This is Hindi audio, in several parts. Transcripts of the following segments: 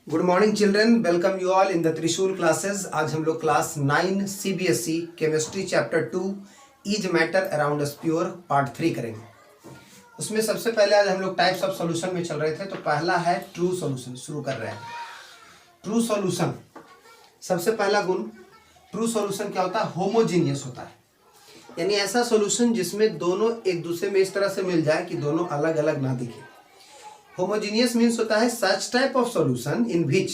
Good morning children, welcome you all in the त्रिशूल क्लासेस। आज हम लोग class 9 CBSE chemistry chapter 2 is matter around us pure part 3 करेंगे। उसमें सबसे पहले आज हम लोग टाइप्स ऑफ सॉल्यूशन में चल रहे थे, तो पहला है ट्रू सॉल्यूशन। शुरू कर रहे हैं। ट्रू सॉल्यूशन, सबसे पहला गुण ट्रू सॉल्यूशन क्या होता है? होमोजीनियस होता है, यानी ऐसा सॉल्यूशन जिसमें दोनों एक दूसरे में इस तरह से मिल जाए कि दोनों अलग अलग ना दिखे। होमोजीनियस मीन्स होता है such type of solution in which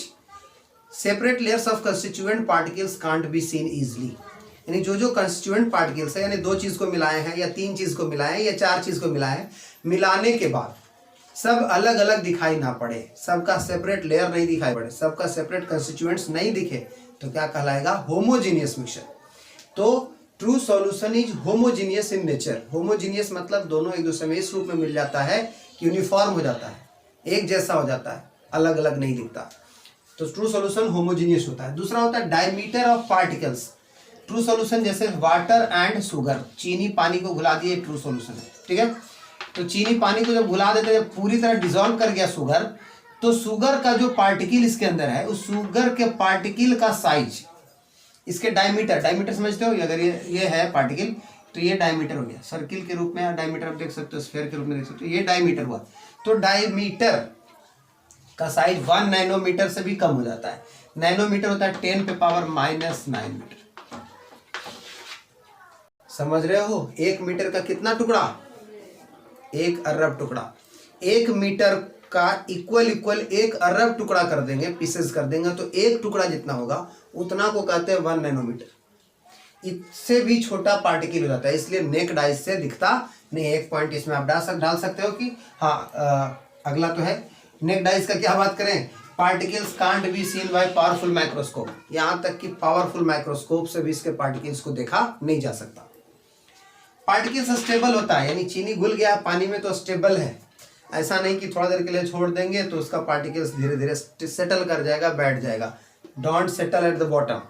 separate layers of constituent particles can't be scene easily. यानी जो कंस्टिट्यूएंट पार्टिकल्स है, यानी दो चीज को मिलाए हैं या तीन चीज को मिलाए हैं या चार चीज को मिलाए हैं, मिलाने के बाद सब अलग अलग दिखाई ना पड़े, सबका सेपरेट लेयर नहीं दिखाई पड़े, सबका सेपरेट कंस्टिट्यूएंट्स नहीं दिखे, तो क्या कहलाएगा? Homogeneous mixture. तो true solution is homogeneous in nature. Homogeneous मतलब दोनों एक दूसरे में इस रूप में मिल जाता है कि यूनिफॉर्म हो जाता है, एक जैसा हो जाता है, अलग अलग नहीं दिखता। तो ट्रू सॉल्यूशन होमोजीनियस होता है। दूसरा होता है diameter of particles. True solution जैसे वाटर एंड शुगर, चीनी पानी को घुला दिए, ट्रू सॉल्यूशन है, ठीक है। तो चीनी पानी को जब घुला देते हैं, जब पूरी तरह डिसॉल्व कर गया शुगर, तो शुगर का जो पार्टिकल इसके अंदर है, उस शुगर के पार्टिकल का साइज, इसके डायमीटर, डायमीटर समझते हो? अगर ये है पार्टिकल, तो ये डायमीटर हो गया। सर्किल के रूप में या डायमीटर आप देख सकते हो, स्फीयर के रूप में देख सकते हो, ये डायमीटर हुआ। तो डायमीटर का साइज 1 नैनोमीटर से भी कम हो जाता है। नैनोमीटर होता है 10 पे पावर -9 मीटर। समझ रहे हो? 1 मीटर का कितना टुकड़ा? 1 अरब टुकड़ा। 1 मीटर का इक्वल 1 अरब टुकड़ा कर देंगे, पीसेस कर देंगे, तो एक टुकड़ा जितना होगा उतना को कहते हैं 1 नैनोमीटर। इससे भी छोटा पार्टिकल हो जाता है, इसलिए नेक डाइस से दिखता नहीं। एक पॉइंट इसमें आप डाल सकते हो कि हाँ, अगला तो है नेक डाइस का। क्या बात करें? Particles can't be seen by powerful microscope. यहाँ तक कि पावरफुल माइक्रोस्कोप से भी इसके पार्टिकल्स को देखा नहीं जा सकता। पार्टिकल्स स्टेबल होता है, यानी चीनी घुल गया पानी में तो स्टेबल है। ऐसा नहीं कि थोड़ा देर के लिए छोड़ देंगे तो उसका पार्टिकल्स धीरे धीरे सेटल कर जाएगा, बैठ जाएगा। Don't settle at the bottom.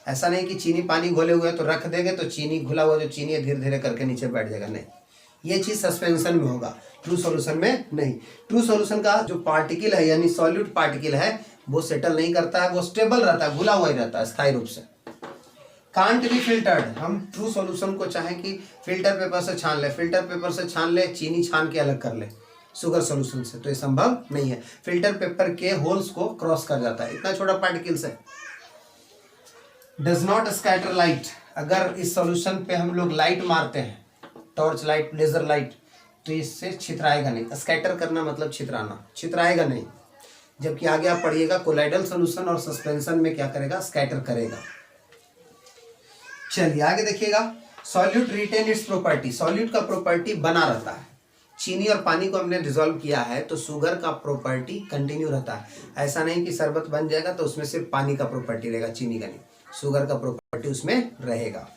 ऐसा नहीं कि चीनी पानी घोले हुए तो रख देंगे तो चीनी घुला हुआ जो चीनी है धीरे धीरे करके नीचे बैठ जाएगा, नहीं। ये चीज सस्पेंशन में होगा, ट्रू सॉल्यूशन में नहीं। ट्रू सॉल्यूशन का जो पार्टिकल है, यानी सॉल्यूट पार्टिकल है, वो सेटल नहीं करता है, वो स्टेबल रहता है, घुला हुआ ही रहता है स्थायी रूप से। Can't be filtered. हम ट्रू सॉल्यूशन को चाहें कि फिल्टर पेपर से छान ले, फिल्टर पेपर से छान ले, चीनी छान के अलग कर ले शुगर सॉल्यूशन से, तो ये संभव नहीं है। फिल्टर पेपर के होल्स को क्रॉस कर जाता है, इतना छोटा पार्टिकल्स है। Does not scatter light. अगर इस सॉल्यूशन पे हम लोग लाइट मारते हैं, टॉर्च लाइट, लेजर लाइट, तो इससे छितराएगा नहीं। स्कैटर करना मतलब छितराना, छितराएगा नहीं। जबकि आगे आप पढ़िएगा कोलाइडल सॉल्यूशन और सस्पेंशन में क्या करेगा? स्कैटर करेगा। चलिए आगे देखिएगा। Solute retain its property. Solute का प्रॉपर्टी बना रहता है। चीनी और पानी को हमने डिसॉल्व किया है तो शुगर का प्रॉपर्टी कंटिन्यू रहता है। ऐसा नहीं कि शरबत बन जाएगा तो उसमें सिर्फ पानी का प्रॉपर्टी रहेगा, चीनी का नहीं, शुगर का प्रॉपर्टी उसमें रहेगा।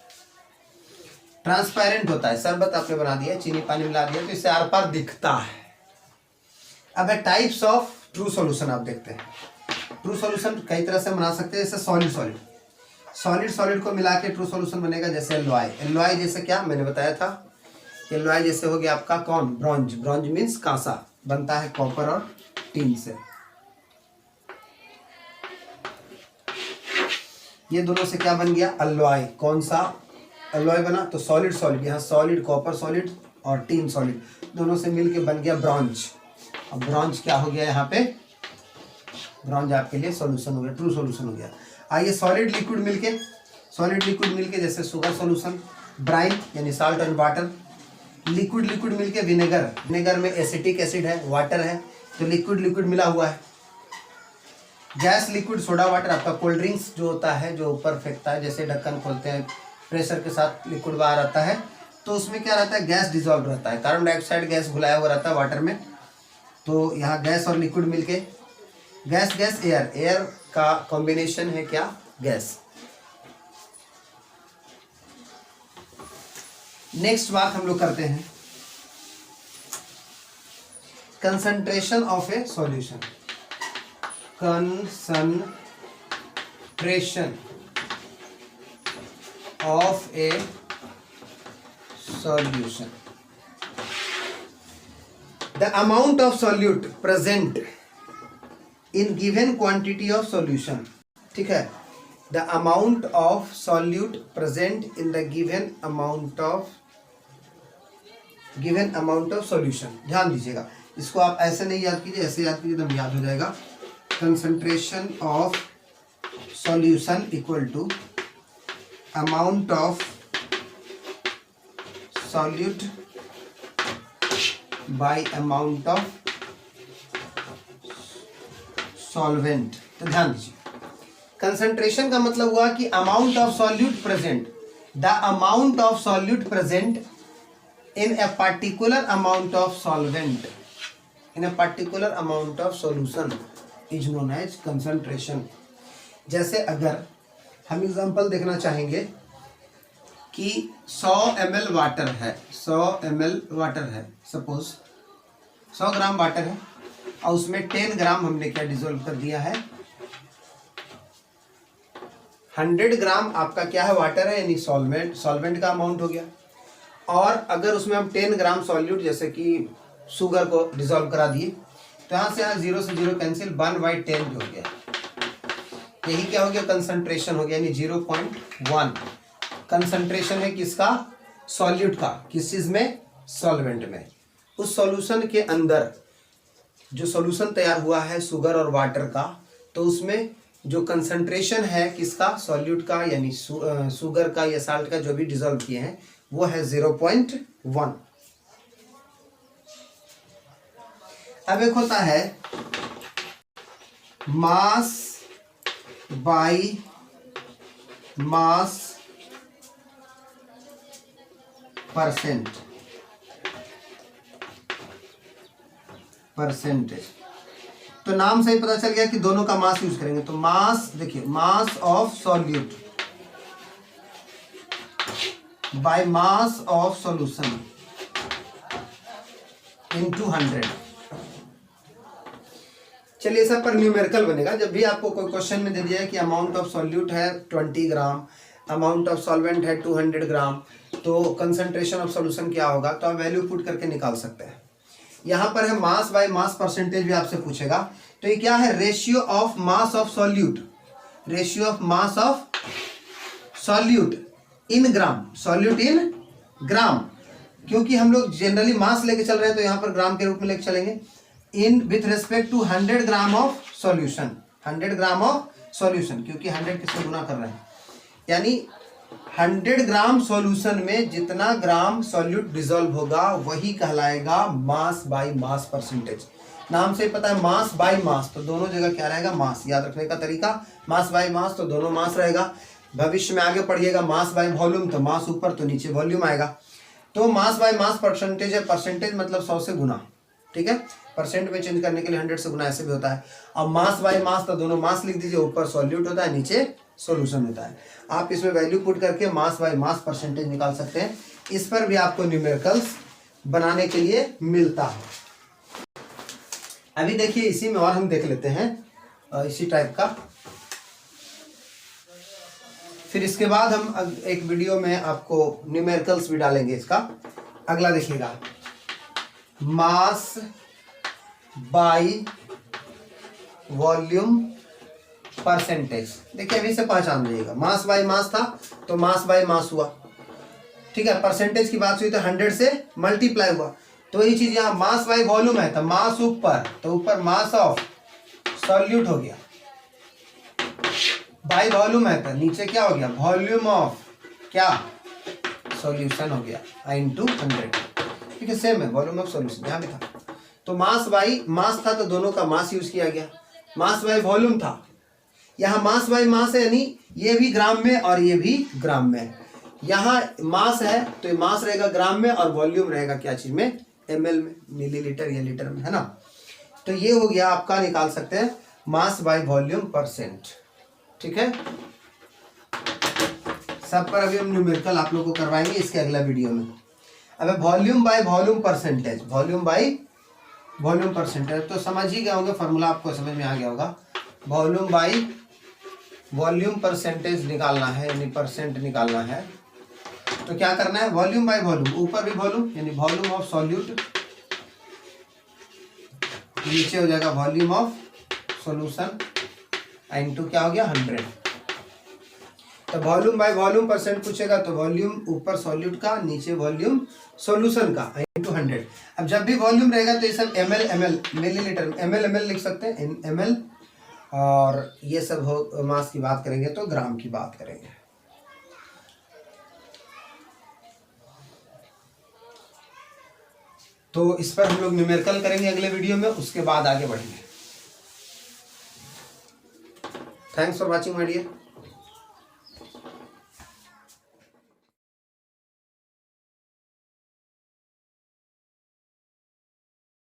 ट्रांसपेरेंट होता है। शरबत आपने बना दिया, चीनी पानी मिला दिया, तो इससे आर पार दिखता है। अब है टाइप्स ऑफ ट्रू सॉल्यूशन। आप देखते हैं ट्रू सॉल्यूशन कई तरह से बना सकते हैं, जैसे सॉलिड को मिला के ट्रू सॉल्यूशन बनेगा। जैसे एलॉय जैसे क्या मैंने बताया था, एलॉय जैसे हो गया आपका कौन? ब्रॉन्ज मीन्स कांसा, बनता है कॉपर और टीन से। ये दोनों से क्या बन गया? अलॉय। कौन सा अलॉय बना? तो सॉलिड, यहाँ सॉलिड, कॉपर सॉलिड और टीन सॉलिड, दोनों से मिलके बन गया ब्रॉन्ज। अब ब्रॉन्ज क्या हो गया? यहाँ पे ब्रॉन्ज आपके लिए सॉल्यूशन हो गया, ट्रू सॉल्यूशन हो गया। आइए सॉलिड लिक्विड मिलके जैसे शुगर सॉल्यूशन, ब्राइन यानी साल्ट एंड वाटर, लिक्विड मिलके विनेगर में एसिटिक एसिड है, वाटर है, तो लिक्विड मिला हुआ है। गैस लिक्विड सोडा वाटर, आपका कोल्ड ड्रिंक्स जो होता है, जो ऊपर फेंकता है, जैसे ढक्कन खोलते हैं, प्रेशर के साथ लिक्विड बाहर आता है, तो उसमें क्या रहता है? गैस डिसॉल्व रहता है, कार्बन डाइऑक्साइड गैस घुलाया हुआ रहता है वाटर में। तो यहाँ गैस और लिक्विड मिलके गैस एयर का कॉम्बिनेशन है क्या? गैस। नेक्स्ट बात हम लोग करते हैं concentration of A solution. Concentration of A solution, the amount of solute present in given quantity of solution, ठीक है, the amount of solute present in the given amount of solution. ध्यान दीजिएगा, इसको आप ऐसे नहीं याद कीजिए, ऐसे याद कीजिए एकदम याद हो जाएगा। Concentration of solution equal to amount of solute by amount of solvent. तो ध्यान दीजिए, कंसंट्रेशन का मतलब हुआ कि amount of solute present, the amount of solute present in a particular amount of solvent in a particular amount of solution is known as concentration। जैसे अगर हम एग्जांपल देखना चाहेंगे कि 100 ml वाटर है, 100 ml वाटर है, सपोज 100 ग्राम वाटर है और उसमें 10 ग्राम हमने क्या डिसॉल्व कर दिया है, 100 ग्राम आपका क्या है, वाटर है, यानी सॉल्वेंट का अमाउंट हो गया। और अगर उसमें हम 10 ग्राम सॉल्यूट जैसे कि शुगर को डिसॉल्व करा दिए तो यहाँ से यहाँ 0 से 0 कैंसिल, 1/10 हो गया। यही क्या हो गया, कंसंट्रेशन हो गया, यानी 0.1 कंसंट्रेशन है किसका, सॉल्यूट का, किस चीज में, सॉल्वेंट में। उस सॉल्यूशन के अंदर जो सॉल्यूशन तैयार हुआ है शुगर और वाटर का, तो उसमें जो कंसंट्रेशन है किसका, सॉल्यूट का, यानी शुगर का या साल्ट का जो भी डिसॉल्व किए हैं वो है 0.1। अब एक होता है मास बाय मास परसेंटेज। तो नाम से ही पता चल गया कि दोनों का मास यूज करेंगे। तो मास देखिए, मास of solute by mass of solution into 100। चलिए सब पर न्यूमेरिकल बनेगा। जब भी आपको कोई क्वेश्चन में दे दिया है कि अमाउंट ऑफ सॉल्यूट है 20 ग्राम, अमाउंट ऑफ सॉल्वेंट है 200 ग्राम, तो कंसंट्रेशन ऑफ सॉल्यूशन क्या होगा, तो आप वैल्यू पुट करके निकाल सकते हैं। यहाँ पर है मास बाय मास परसेंटेज भी आपसे पूछेगा, तो ये क्या है, ratio of mass of solute, ratio of mass of solute in gram, solute in gram, क्योंकि हम लोग जनरली मास लेके चल रहे हैं तो यहाँ पर ग्राम के रूप में लेके चलेंगे। In with respect to 100 gram of solution, 100 gram of solution, क्योंकि 100 किससे गुना कर रहे हैं, यानी 100 ग्राम सॉल्यूशन में जितना ग्राम सॉल्यूट डिसॉल्व होगा वही कहलाएगा मास बाय मास परसेंटेज। नाम से पता है मास बाय मास, तो दोनों जगह क्या रहेगा, मास। याद रखने का तरीका, मास बाय मास तो दोनों मास रहेगा। भविष्य में आगे पढ़िएगा मास बाय वॉल्यूम, तो मास ऊपर तो नीचे वॉल्यूम आएगा। तो मास बाय मास परसेंटेज है, परसेंटेज मतलब 100 से गुना, ठीक है। परसेंट में चेंज करने के लिए 100 से गुना ऐसे भी होता है। अब मास बाय मास तो दोनों मास लिख दीजिए, ऊपर सॉल्यूट होता है, नीचे सॉल्यूशन होता है। आप इसमें वैल्यू पुट करके मास बाय मास परसेंटेज निकाल सकते हैं। इस पर भी आपको न्यूमेरिकल्स बनाने के लिए मिलता है। अभी देखिए इसी में और हम देख लेते हैं इसी टाइप का, फिर इसके बाद हम एक वीडियो में आपको न्यूमेरिकल्स भी डालेंगे इसका। अगला देखिएगा, मास बाय वॉल्यूम परसेंटेज। देखिए अभी से पहचान लीजिएगा, मास बाय मास था तो मास बाय मास हुआ, ठीक है। परसेंटेज की बात हुई तो 100 से मल्टीप्लाई हुआ, तो ये चीज यहाँ मास बाय वॉल्यूम है तो मास ऊपर, तो ऊपर मास ऑफ सॉल्यूट हो गया, बाय वॉल्यूम है तो नीचे क्या हो गया, वॉल्यूम ऑफ क्या, सॉल्यूशन हो गया इनटू 100, ठीक है। सेम है वॉल्यूम ऑफ सॉल्यूशन, यहाँ भी था। तो मास बाय मास था तो दोनों का मास यूज किया गया। मास बाय वॉल्यूम था, यहाँ मास बाय मास है, यानी ये भी ग्राम में और ये भी ग्राम में। यहाँ मास है तो ये मास रहेगा ग्राम में और वॉल्यूम रहेगा क्या चीज में, ml में, मिलीलीटर या लीटर में, है ना। तो ये हो गया आपका, निकाल सकते हैं मास बाय वॉल्यूम परसेंट, ठीक है। सब पर अभी हम न्यूमेरिकल आप लोग को करवाएंगे इसके अगला वीडियो में। अब volume by volume percentage, volume by volume percentage तो समझ ही गए होंगे, फॉर्मूला आपको समझ में आ गया होगा। वॉल्यूम बाय वॉल्यूम परसेंटेज निकालना है, यानी परसेंट निकालना है, तो क्या करना है, वॉल्यूम बाय वॉल्यूम, ऊपर भी वॉल्यूम यानी वॉल्यूम ऑफ सॉल्यूट, नीचे हो जाएगा वॉल्यूम ऑफ सॉल्यूशन इनटू क्या हो गया 100। तो वॉल्यूम बाय वॉल्यूम परसेंट पूछेगा तो वॉल्यूम ऊपर सॉल्यूट का, नीचे वॉल्यूम सॉल्यूशन का इनटू 100। अब जब भी वॉल्यूम रहेगा तो ये सब ml मिलीलीटर ml लिख सकते हैं ml, और ये सब हो मास की बात करेंगे तो ग्राम की बात करेंगे। तो इस पर हम लोग न्यूमेरिकल करेंगे अगले वीडियो में, उसके बाद आगे बढ़ेंगे। Thanks for watching my dear.